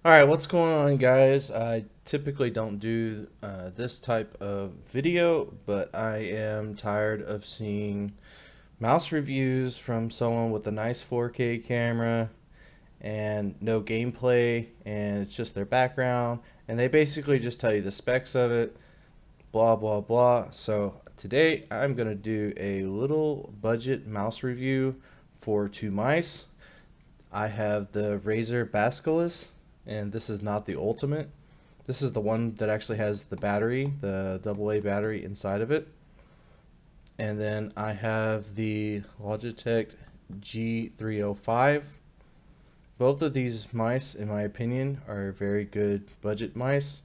Alright, what's going on, guys? I typically don't do this type of video, but I am tired of seeing mouse reviews from someone with a nice 4K camera and no gameplay, and it's just their background, and they basically just tell you the specs of it, blah blah blah. So today I'm going to do a little budget mouse review for two mice. I have the RAZER BasiliSK, and this is not the Ultimate. This is the one that actually has the battery, the AA battery inside of it. And then I have the LOGITECH G305. Both of these mice, in my opinion, are very good budget mice.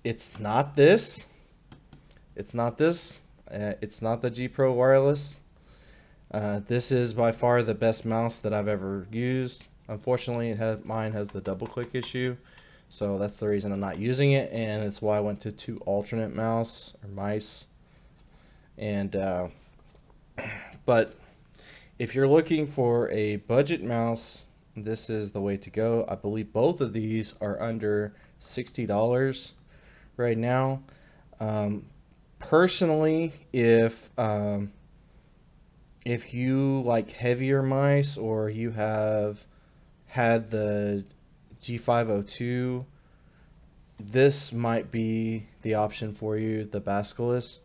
It's not this. It's not this. It's not the G Pro Wireless. This is by far the best mouse that I've ever used. Unfortunately, mine has the double click issue, so that's the reason I'm not using it, and it's why I went to two alternate mice. And but if you're looking for a budget mouse, this is the way to go. I believe both of these are under $60 right now. Personally, if you like heavier mice, or you have had the G502, this might be the option for you, the Basilisk.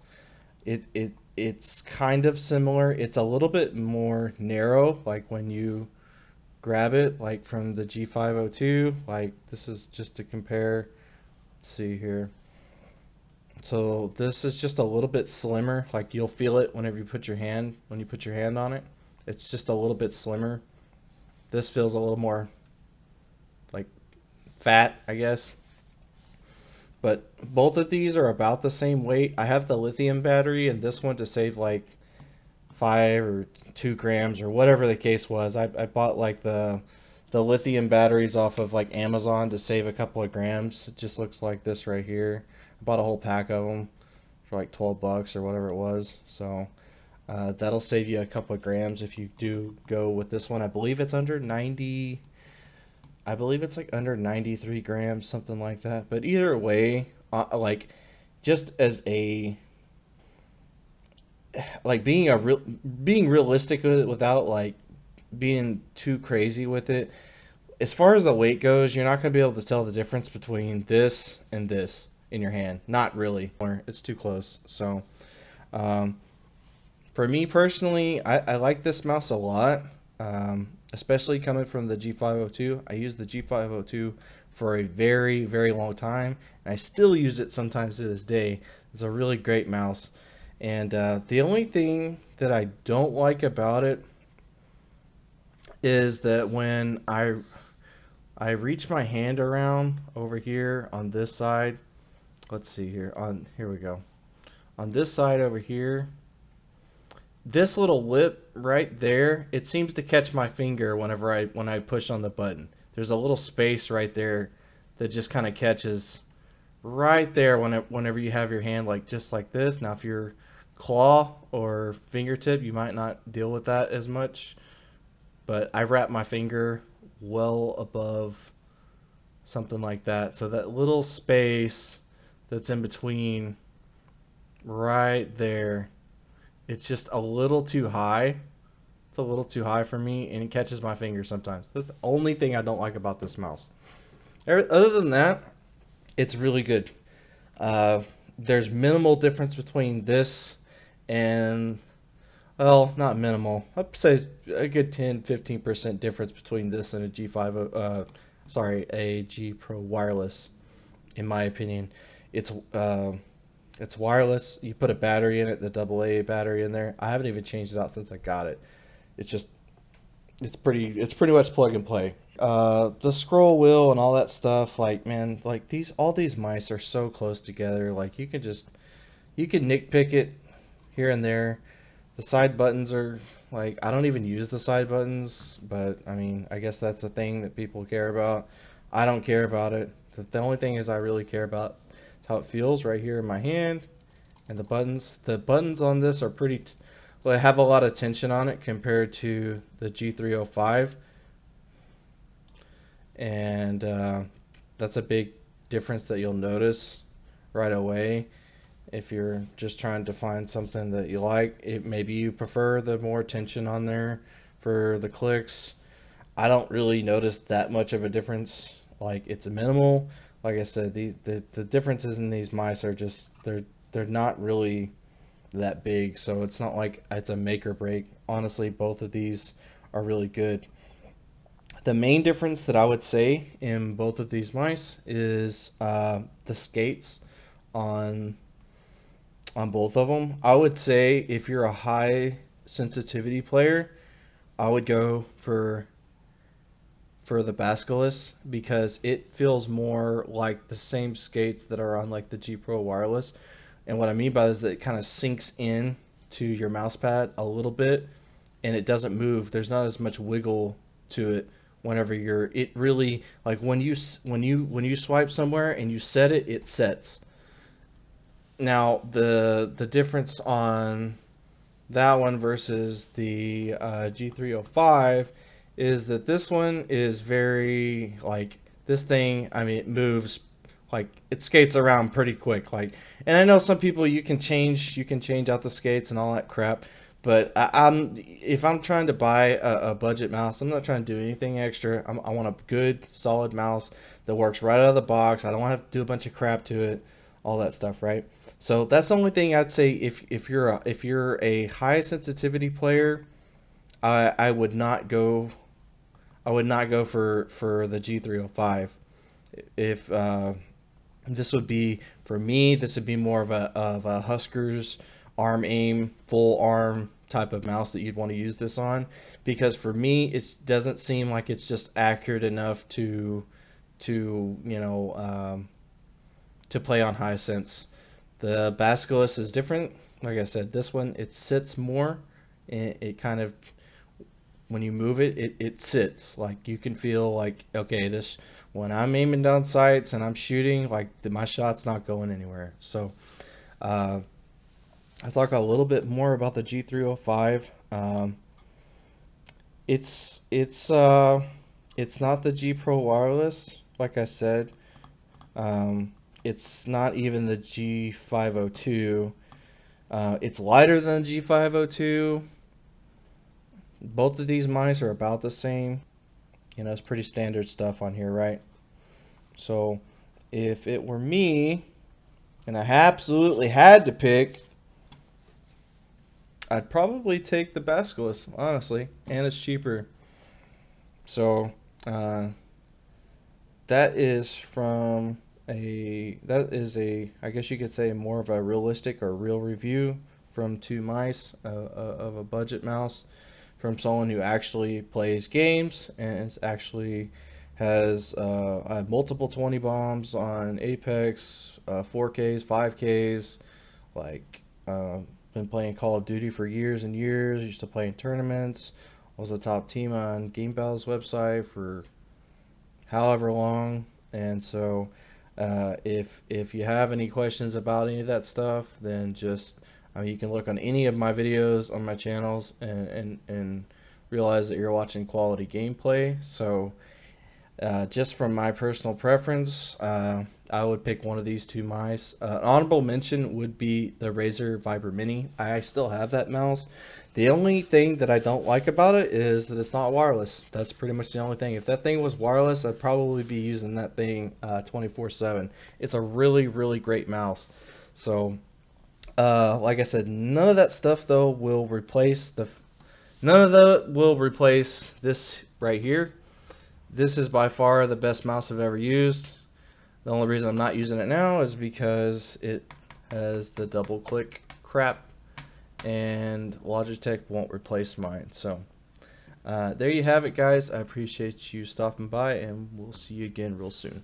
It's kind of similar. It's a little bit more narrow, like when you grab it, like from the G502. Like, this is just to compare. Let's see here. So this is just a little bit slimmer. Like, you'll feel it whenever you put your hand on it. It's just a little bit slimmer. This feels a little more like fat, I guess. But both of these are about the same weight. I have the lithium battery and this one to save like 5 or 2 grams or whatever the case was. I bought like the lithium batteries off of like Amazon to save a couple of grams. It just looks like this right here. I bought a whole pack of them for like 12 bucks or whatever it was. So that'll save you a couple of grams if you do go with this one. I believe it's under 90. I believe it's like under 93 grams, something like that. But either way, like, just as a, like, being realistic with it without like being too crazy with it. As far as the weight goes, you're not going to be able to tell the difference between this and this in your hand. Not really. It's too close. So um, for me personally, I like this mouse a lot, especially coming from the G502. I use the G502 for a very, very long time, and I still use it sometimes to this day. It's a really great mouse. And the only thing that I don't like about it is that when I reach my hand around over here on this side, let's see here, here we go. On this side over here, this little lip right there, it seems to catch my finger when I push on the button. There's a little space right there that just kind of catches right there whenever you have your hand like just like this. Now if you're claw or fingertip, you might not deal with that as much, but I wrap my finger well above something like that, so that little space that's in between right there, it's just a little too high. It's a little too high for me, and it catches my finger sometimes. That's the only thing I don't like about this mouse. Other than that, it's really good. There's minimal difference between this and, well, not minimal. I'd say a good 10-15% difference between this and a a G Pro Wireless, in my opinion. It's wireless. You put a battery in it, the AA battery in there. I haven't even changed it out since I got it. It's pretty much plug and play. The scroll wheel and all that stuff, like, man, like all these mice are so close together. Like, you can nitpick it here and there. The side buttons are like, I don't even use the side buttons, but I mean, I guess that's a thing that people care about. I don't care about it. The only thing is I really care about how it feels right here in my hand, and the buttons on this are well, they have a lot of tension on it compared to the G305, and that's a big difference that you'll notice right away. If you're just trying to find something that you like, maybe you prefer the more tension on there for the clicks. I don't really notice that much of a difference. Like, it's minimal. Like I said, the differences in these mice are just they're not really that big, so it's not like it's a make or break. Honestly, both of these are really good. The main difference that I would say in both of these mice is the skates on both of them. I would say if you're a high sensitivity player, I would go for the Basilisk, because it feels more like the same skates that are on like the G Pro wireless. And what I mean by that is that it kind of sinks in to your mouse pad a little bit, and it doesn't move. There's not as much wiggle to it whenever it really, like, when you swipe somewhere and you set it, it sets. Now the difference on that one versus the G305 is that this one is very, like, this thing, I mean, it moves, like, it skates around pretty quick. Like, and I know some people, you can change out the skates and all that crap, but if I'm trying to buy a budget mouse, I'm not trying to do anything extra. I want a good solid mouse that works right out of the box. I don't want to have to do a bunch of crap to it, all that stuff, right? So that's the only thing I'd say. If you're a high sensitivity player, I would not go for the G305. If this would be, for me, this would be more of a Husker's arm aim, full arm type of mouse that you'd want to use this on, because for me it doesn't seem like it's just accurate enough to play on high sense. The Basilisk is different. Like I said, this one, it sits more, and it kind of, when you move it, it sits. Like, you can feel like, okay, this, when I'm aiming down sights and I'm shooting, like, my shot's not going anywhere. So I'll talk a little bit more about the G305. It's not the G Pro wireless, like I said. It's not even the G502. It's lighter than the G502. Both of these mice are about the same. It's pretty standard stuff on here, right? So if it were me and I absolutely had to pick, I'd probably take the Basilisk, honestly, and it's cheaper. So that is I guess you could say, more of a realistic or real review from two mice of a budget mouse, from someone who actually plays games and actually has multiple 20 bombs on Apex, 4Ks, 5Ks, like, been playing Call of Duty for years and years, used to play in tournaments, was a top team on Game Battle's website for however long. And so if you have any questions about any of that stuff, then just, you can look on any of my videos on my channels and realize that you're watching quality gameplay. So just from my personal preference, I would pick one of these two mice. An honorable mention would be the Razer Viper Mini. I still have that mouse. The only thing that I don't like about it is that it's not wireless. That's pretty much the only thing. If that thing was wireless, I'd probably be using that thing 24/7. It's a really, really great mouse. So like I said, none of that stuff though will replace this right here. This is by far the best mouse I've ever used. The only reason I'm not using it now is because it has the double click crap, and Logitech won't replace mine. So there you have it, guys. I appreciate you stopping by, and we'll see you again real soon.